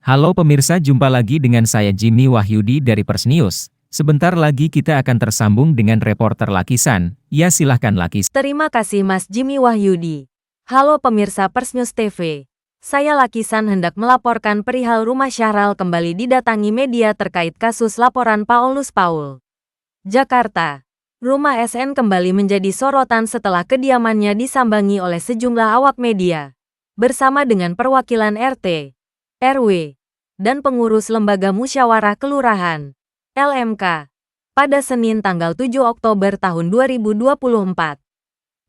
Halo pemirsa, jumpa lagi dengan saya Jimmy Wahyudi dari Pers News. Sebentar lagi kita akan tersambung dengan reporter Lakisan. Ya silahkan Lakisan. Terima kasih Mas Jimmy Wahyudi. Halo pemirsa Pers News TV. Saya Lakisan hendak melaporkan perihal rumah Syahral kembali didatangi media terkait kasus laporan Paulus Paul. Jakarta. Rumah SN kembali menjadi sorotan setelah kediamannya disambangi oleh sejumlah awak media. Bersama dengan perwakilan RT, RW, dan pengurus Lembaga Musyawarah Kelurahan, LMK, pada Senin tanggal 7 Oktober tahun 2024.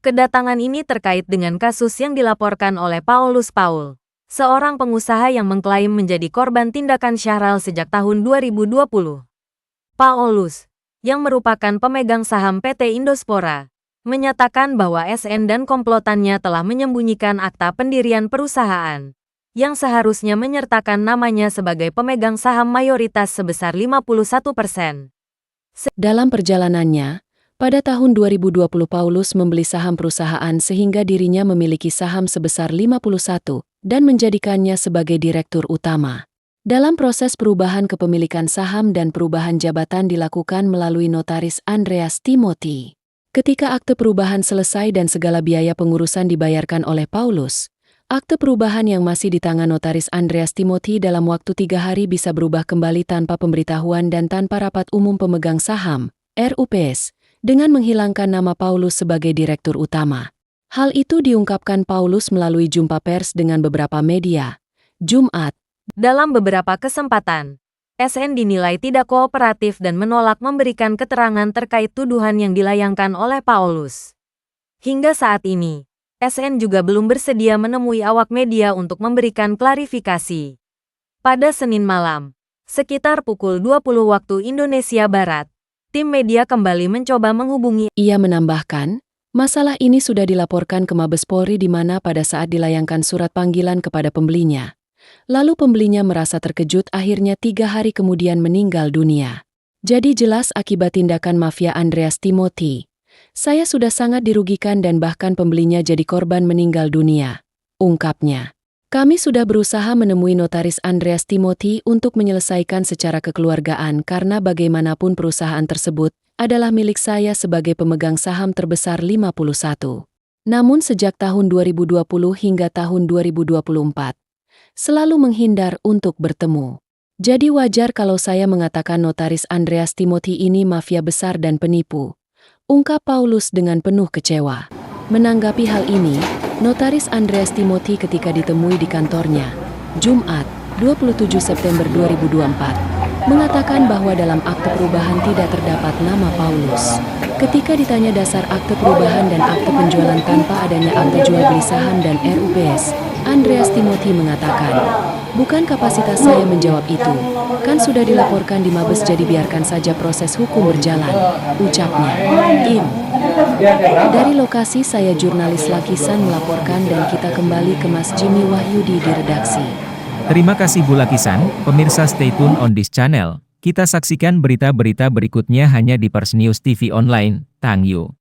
Kedatangan ini terkait dengan kasus yang dilaporkan oleh Paulus Paul, seorang pengusaha yang mengklaim menjadi korban tindakan Syahral sejak tahun 2020. Paulus, yang merupakan pemegang saham PT Indospora, menyatakan bahwa SN dan komplotannya telah menyembunyikan akta pendirian perusahaan, yang seharusnya menyertakan namanya sebagai pemegang saham mayoritas sebesar 51%. Dalam perjalanannya, pada tahun 2020 Paulus membeli saham perusahaan sehingga dirinya memiliki saham sebesar 51 dan menjadikannya sebagai direktur utama. Dalam proses perubahan kepemilikan saham dan perubahan jabatan dilakukan melalui notaris Andreas Timothy. Ketika akte perubahan selesai dan segala biaya pengurusan dibayarkan oleh Paulus, akte perubahan yang masih di tangan notaris Andreas Timothy dalam waktu 3 hari bisa berubah kembali tanpa pemberitahuan dan tanpa rapat umum pemegang saham, RUPS, dengan menghilangkan nama Paulus sebagai direktur utama. Hal itu diungkapkan Paulus melalui jumpa pers dengan beberapa media, Jumat. Dalam beberapa kesempatan, SN dinilai tidak kooperatif dan menolak memberikan keterangan terkait tuduhan yang dilayangkan oleh Paulus. Hingga saat ini, SN juga belum bersedia menemui awak media untuk memberikan klarifikasi. Pada Senin malam, sekitar pukul 20 waktu Indonesia Barat, tim media kembali mencoba menghubungi. Ia menambahkan, masalah ini sudah dilaporkan ke Mabes Polri di mana pada saat dilayangkan surat panggilan kepada pembelinya. Lalu pembelinya merasa terkejut akhirnya 3 hari kemudian meninggal dunia. Jadi jelas akibat tindakan mafia Andreas Timothy. Saya sudah sangat dirugikan dan bahkan pembelinya jadi korban meninggal dunia, ungkapnya. Kami sudah berusaha menemui notaris Andreas Timothy untuk menyelesaikan secara kekeluargaan karena bagaimanapun perusahaan tersebut adalah milik saya sebagai pemegang saham terbesar 51. Namun sejak tahun 2020 hingga tahun 2024, selalu menghindar untuk bertemu. Jadi wajar kalau saya mengatakan notaris Andreas Timothy ini mafia besar dan penipu, ungkap Paulus dengan penuh kecewa. Menanggapi hal ini, notaris Andreas Timothy ketika ditemui di kantornya, Jumat, 27 September 2024, mengatakan bahwa dalam akte perubahan tidak terdapat nama Paulus. Ketika ditanya dasar akte perubahan dan akte penjualan tanpa adanya akte jual beli saham dan RUPS, Andreas Timothy mengatakan, bukan kapasitas saya menjawab itu, kan sudah dilaporkan di Mabes jadi biarkan saja proses hukum berjalan, ucapnya. Dari lokasi saya jurnalis Lakisan melaporkan dan kita kembali ke Mas Jimmy Wahyudi di redaksi. Terima kasih Bu Lakisan, pemirsa stay tune on this channel. Kita saksikan berita-berita berikutnya hanya di Pers News TV Online, Tangyu.